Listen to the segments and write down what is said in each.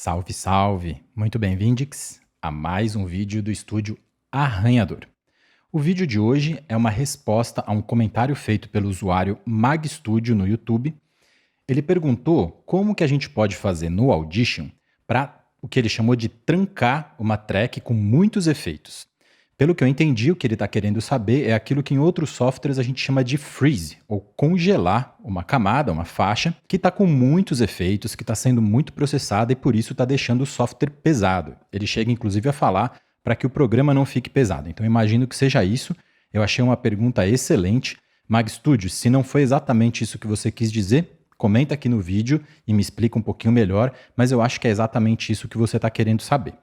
Salve, salve! Muito bem-vindos a mais um vídeo do estúdio Arranhador. O vídeo de hoje é uma resposta a um comentário feito pelo usuário MagStudio no YouTube. Ele perguntou como que a gente pode fazer no Audition para o que ele chamou de trancar uma track com muitos efeitos. Pelo que eu entendi, o que ele está querendo saber é aquilo que em outros softwares a gente chama de freeze, ou congelar uma camada, uma faixa, que está com muitos efeitos, que está sendo muito processada e por isso está deixando o software pesado. Ele chega inclusive a falar para que o programa não fique pesado. Então imagino que seja isso. Eu achei uma pergunta excelente. MagStudio, se não foi exatamente isso que você quis dizer, comenta aqui no vídeo e me explica um pouquinho melhor, mas eu acho que é exatamente isso que você está querendo saber.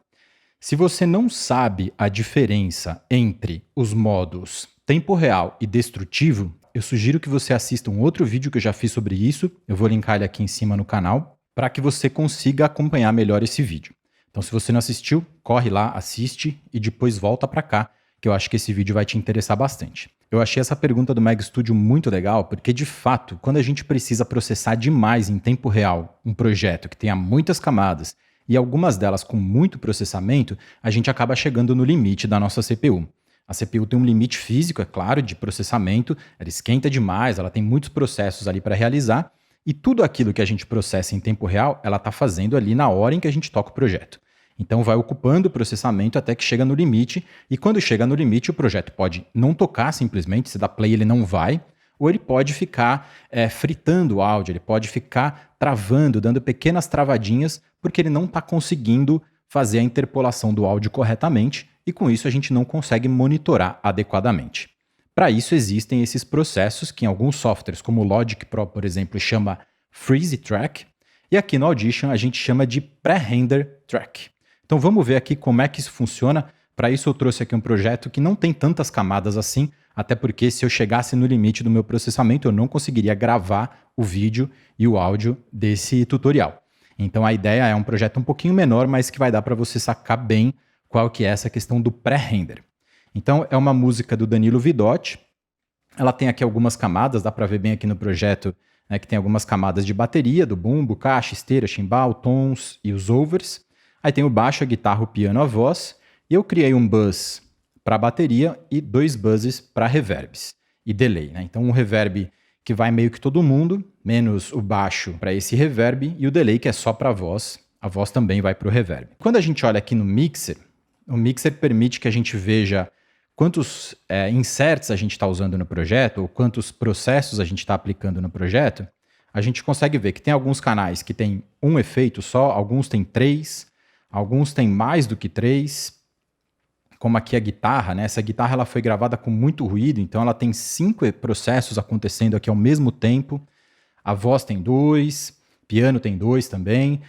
Se você não sabe a diferença entre os modos tempo real e destrutivo, eu sugiro que você assista um outro vídeo que eu já fiz sobre isso, eu vou linkar ele aqui em cima no canal, para que você consiga acompanhar melhor esse vídeo. Então se você não assistiu, corre lá, assiste e depois volta para cá, que eu acho que esse vídeo vai te interessar bastante. Eu achei essa pergunta do MagStudio muito legal, porque de fato, quando a gente precisa processar demais em tempo real um projeto que tenha muitas camadas, e algumas delas com muito processamento, a gente acaba chegando no limite da nossa CPU. A CPU tem um limite físico, é claro, de processamento, ela esquenta demais, ela tem muitos processos ali para realizar, e tudo aquilo que a gente processa em tempo real, ela está fazendo ali na hora em que a gente toca o projeto. Então vai ocupando o processamento até que chega no limite, e quando chega no limite o projeto pode não tocar simplesmente, se dá play ele não vai, ou ele pode ficar fritando o áudio, ele pode ficar travando, dando pequenas travadinhas, porque ele não está conseguindo fazer a interpolação do áudio corretamente, e com isso a gente não consegue monitorar adequadamente. Para isso existem esses processos que em alguns softwares, como o Logic Pro, por exemplo, chama Freeze Track, e aqui no Audition a gente chama de Pre-Render Track. Então vamos ver aqui como é que isso funciona. Para isso eu trouxe aqui um projeto que não tem tantas camadas assim, até porque se eu chegasse no limite do meu processamento, eu não conseguiria gravar o vídeo e o áudio desse tutorial. Então a ideia é um projeto um pouquinho menor, mas que vai dar para você sacar bem qual que é essa questão do pré-render. Então é uma música do Danilo Vidotti, ela tem aqui algumas camadas, dá para ver bem aqui no projeto, né, que tem algumas camadas de bateria, do bumbo, caixa, esteira, chimbal, tons e os overs. Aí tem o baixo, a guitarra, o piano, a voz, e eu criei um buzz para a bateria e 2 buzzes para reverbs e delay, né? Então um reverb que vai meio que todo mundo, menos o baixo para esse reverb e o delay que é só para a voz também vai para o reverb. Quando a gente olha aqui no mixer, o mixer permite que a gente veja quantos inserts a gente está usando no projeto ou quantos processos a gente está aplicando no projeto. A gente consegue ver que tem alguns canais que tem um efeito só, alguns tem 3, alguns tem mais do que 3, como aqui a guitarra, né? Essa guitarra ela foi gravada com muito ruído, então ela tem 5 processos acontecendo aqui ao mesmo tempo. A voz tem 2, piano tem 2 também.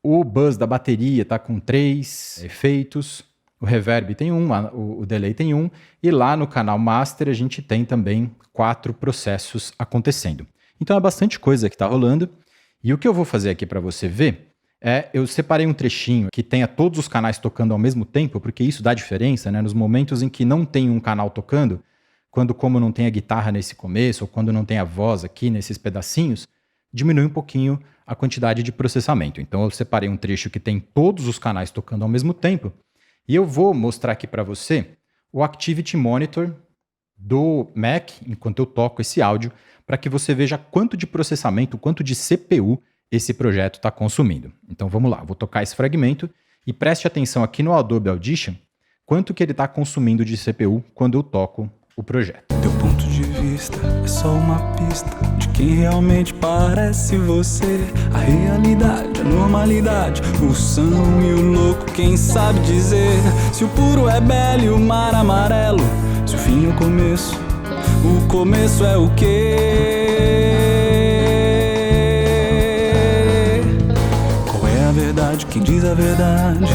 O buzz da bateria está com 3 efeitos. O reverb tem 1, o delay tem 1. E lá no canal master a gente tem também 4 processos acontecendo. Então é bastante coisa que está rolando. E o que eu vou fazer aqui para você ver eu separei um trechinho que tenha todos os canais tocando ao mesmo tempo, porque isso dá diferença, né? Nos momentos em que não tem um canal tocando, como não tem a guitarra nesse começo, ou quando não tem a voz aqui nesses pedacinhos, diminui um pouquinho a quantidade de processamento. Então eu separei um trecho que tem todos os canais tocando ao mesmo tempo, e eu vou mostrar aqui para você o Activity Monitor do Mac, enquanto eu toco esse áudio, para que você veja quanto de processamento, quanto de CPU esse projeto está consumindo. Então vamos lá, vou tocar esse fragmento e preste atenção aqui no Adobe Audition quanto que ele está consumindo de CPU quando eu toco o projeto. Teu ponto de vista é só uma pista de quem realmente parece você. A realidade, a normalidade, o são e o louco, quem sabe dizer se o puro é belo e o mar amarelo, se o fim é o começo é o quê? Quem diz a verdade?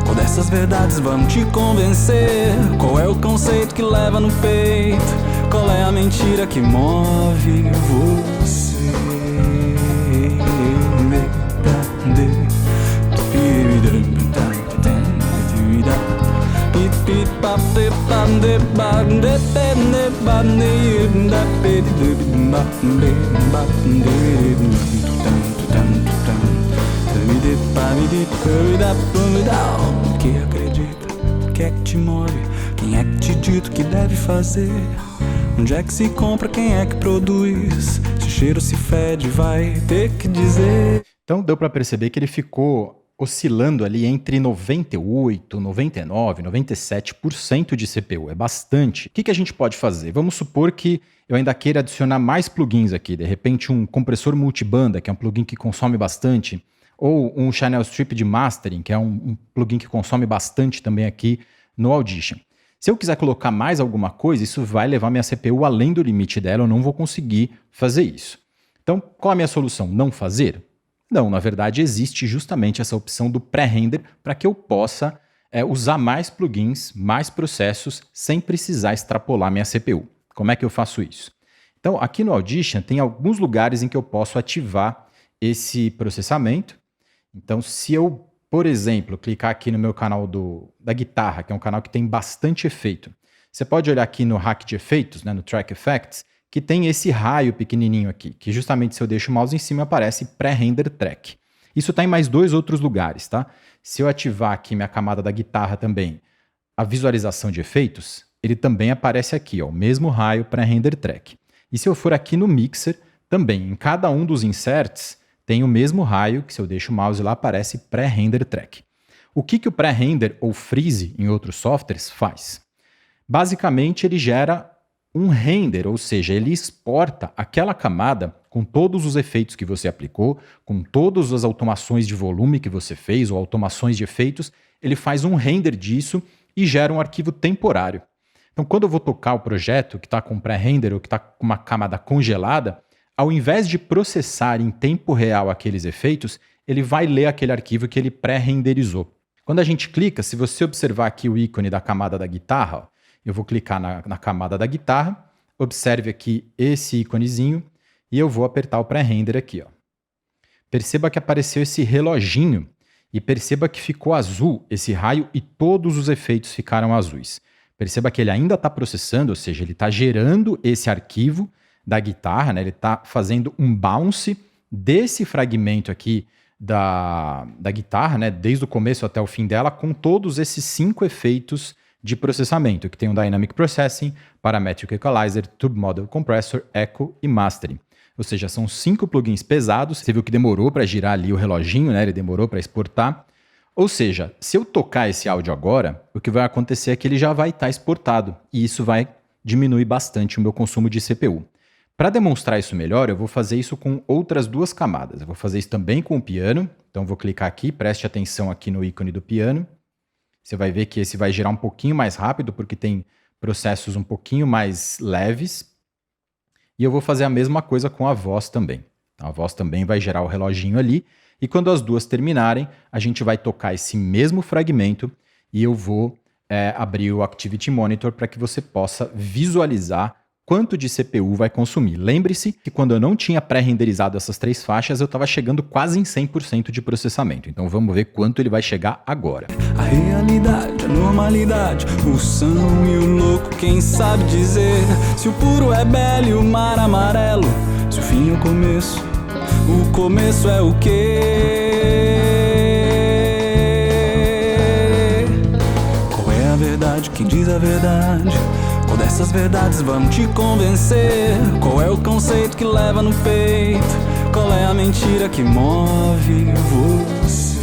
Qual dessas verdades vão te convencer? Qual é o conceito que leva no peito? Qual é a mentira que move você? Que acredita, que é que te move, quem é que te dito que deve fazer? Onde é que se compra, quem é que produz? Se o cheiro se fede, vai ter que dizer. Então deu para perceber que ele ficou oscilando ali entre 98, 99, 97% de CPU. É bastante. O que a gente pode fazer? Vamos supor que eu ainda queira adicionar mais plugins aqui. De repente um compressor multibanda, que é um plugin que consome bastante, ou um channel strip de mastering, que é um plugin que consome bastante também aqui no Audition. Se eu quiser colocar mais alguma coisa, isso vai levar minha CPU além do limite dela, eu não vou conseguir fazer isso. Então, qual a minha solução? Não fazer? Não, na verdade existe justamente essa opção do pré-render para que eu possa usar mais plugins, mais processos, sem precisar extrapolar minha CPU. Como é que eu faço isso? Então, aqui no Audition tem alguns lugares em que eu posso ativar esse processamento. Então, se eu, por exemplo, clicar aqui no meu canal da guitarra, que é um canal que tem bastante efeito, você pode olhar aqui no rack de efeitos, no Track Effects, que tem esse raio pequenininho aqui, que justamente se eu deixo o mouse em cima aparece Pré-Render Track. Isso está em mais 2 outros lugares, tá? Se eu ativar aqui minha camada da guitarra também, a visualização de efeitos, ele também aparece aqui, ó, o mesmo raio Pré-Render Track. E se eu for aqui no Mixer, também, em cada um dos inserts, tem o mesmo raio, que se eu deixo o mouse lá aparece Pré-Render Track. O que o Pré-Render ou Freeze em outros softwares faz? Basicamente, ele gera um render, ou seja, ele exporta aquela camada com todos os efeitos que você aplicou, com todas as automações de volume que você fez, ou automações de efeitos, ele faz um render disso e gera um arquivo temporário. Então, quando eu vou tocar o projeto que está com pré-render ou que está com uma camada congelada, ao invés de processar em tempo real aqueles efeitos, ele vai ler aquele arquivo que ele pré-renderizou. Quando a gente clica, se você observar aqui o ícone da camada da guitarra, ó, eu vou clicar na camada da guitarra, observe aqui esse íconezinho e eu vou apertar o pré-render aqui. Ó. Perceba que apareceu esse reloginho e perceba que ficou azul esse raio e todos os efeitos ficaram azuis. Perceba que ele ainda está processando, ou seja, ele está gerando esse arquivo da guitarra, né? Ele está fazendo um bounce desse fragmento aqui da guitarra, né? Desde o começo até o fim dela, com todos esses 5 efeitos de processamento, que tem o Dynamic Processing, Parametric Equalizer, Tube Model Compressor, Echo e Mastering. Ou seja, são 5 plugins pesados. Você viu que demorou para girar ali o reloginho, né? Ele demorou para exportar. Ou seja, se eu tocar esse áudio agora, o que vai acontecer é que ele já vai estar exportado. E isso vai diminuir bastante o meu consumo de CPU. Para demonstrar isso melhor, eu vou fazer isso com outras 2 camadas. Eu vou fazer isso também com o piano. Então, vou clicar aqui, preste atenção aqui no ícone do piano. Você vai ver que esse vai girar um pouquinho mais rápido, porque tem processos um pouquinho mais leves. E eu vou fazer a mesma coisa com a voz também. Então, a voz também vai gerar o reloginho ali. E quando as 2 terminarem, a gente vai tocar esse mesmo fragmento e eu vou abrir o Activity Monitor para que você possa visualizar quanto de CPU vai consumir. Lembre-se que quando eu não tinha pré-renderizado essas 3 faixas, eu estava chegando quase em 100% de processamento. Então vamos ver quanto ele vai chegar agora. A realidade, a normalidade, o são e o louco, quem sabe dizer? Se o puro é belo e o mar amarelo, se o fim é o começo é o quê? Qual é a verdade? Quem diz a verdade? Qual dessas verdades vão te convencer? Qual é o conceito que leva no peito? Qual é a mentira que move você?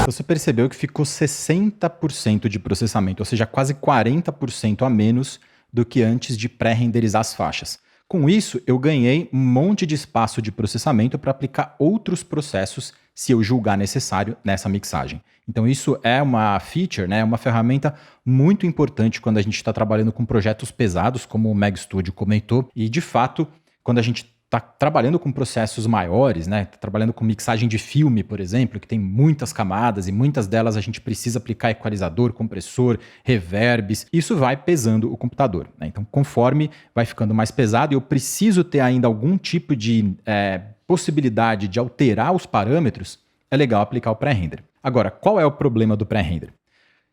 Você percebeu que ficou 60% de processamento, ou seja, quase 40% a menos do que antes de pré-renderizar as faixas. Com isso, eu ganhei um monte de espaço de processamento para aplicar outros processos se eu julgar necessário nessa mixagem. Então isso é uma feature, né? Uma ferramenta muito importante quando a gente está trabalhando com projetos pesados, como o Mag Studio comentou, e de fato, quando a gente está trabalhando com processos maiores, né? Tá trabalhando com mixagem de filme, por exemplo, que tem muitas camadas e muitas delas a gente precisa aplicar equalizador, compressor, reverbs. Isso vai pesando o computador, né? Então, conforme vai ficando mais pesado, eu preciso ter ainda algum tipo de possibilidade de alterar os parâmetros, é legal aplicar o pré-render. Agora, qual é o problema do pré-render?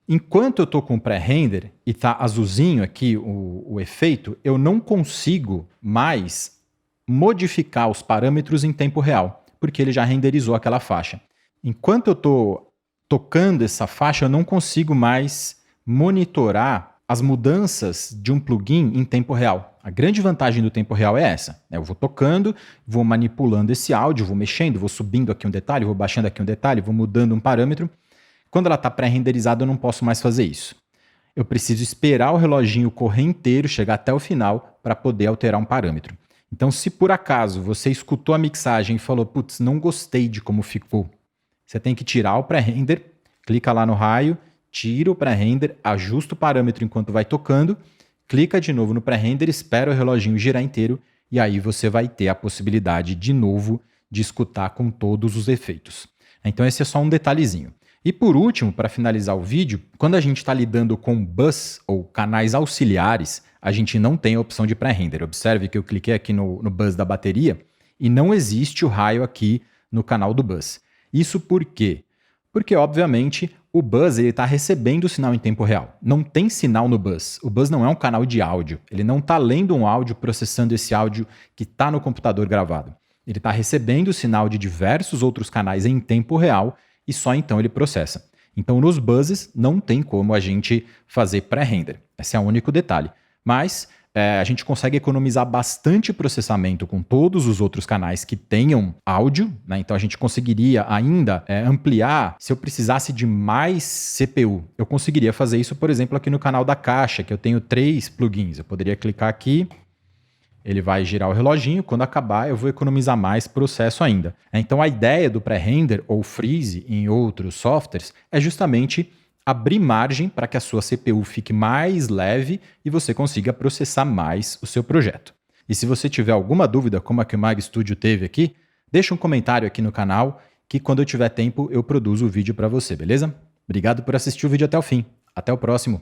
Enquanto eu estou com o pré-render e está azulzinho aqui o efeito, eu não consigo mais modificar os parâmetros em tempo real, porque ele já renderizou aquela faixa. Enquanto eu estou tocando essa faixa, eu não consigo mais monitorar as mudanças de um plugin em tempo real. A grande vantagem do tempo real é essa. Eu vou tocando, vou manipulando esse áudio, vou mexendo, vou subindo aqui um detalhe, vou baixando aqui um detalhe, vou mudando um parâmetro. Quando ela está pré-renderizada, eu não posso mais fazer isso. Eu preciso esperar o reloginho correr inteiro, chegar até o final, para poder alterar um parâmetro. Então, se por acaso você escutou a mixagem e falou, putz, não gostei de como ficou, você tem que tirar o pré-render, clica lá no raio, tira o pré-render, ajusta o parâmetro enquanto vai tocando, clica de novo no pré-render, espera o reloginho girar inteiro e aí você vai ter a possibilidade de novo de escutar com todos os efeitos. Então, esse é só um detalhezinho. E por último, para finalizar o vídeo, quando a gente está lidando com bus ou canais auxiliares, a gente não tem a opção de pré-render. Observe que eu cliquei aqui no bus da bateria e não existe o raio aqui no canal do bus. Isso por quê? Porque, obviamente, o bus está recebendo o sinal em tempo real. Não tem sinal no bus. O bus não é um canal de áudio. Ele não está lendo um áudio, processando esse áudio que está no computador gravado. Ele está recebendo o sinal de diversos outros canais em tempo real e só então ele processa. Então, nos buses, não tem como a gente fazer pré-render. Esse é o único detalhe. Mas a gente consegue economizar bastante processamento com todos os outros canais que tenham áudio, né? Então, a gente conseguiria ainda ampliar. Se eu precisasse de mais CPU, eu conseguiria fazer isso, por exemplo, aqui no canal da caixa, que eu tenho 3 plugins. Eu poderia clicar aqui. Ele vai girar o reloginho, quando acabar eu vou economizar mais processo ainda. Então a ideia do pré-render ou freeze em outros softwares é justamente abrir margem para que a sua CPU fique mais leve e você consiga processar mais o seu projeto. E se você tiver alguma dúvida, como a que o Mag Studio teve aqui, deixa um comentário aqui no canal que quando eu tiver tempo eu produzo o vídeo para você, beleza? Obrigado por assistir o vídeo até o fim. Até o próximo.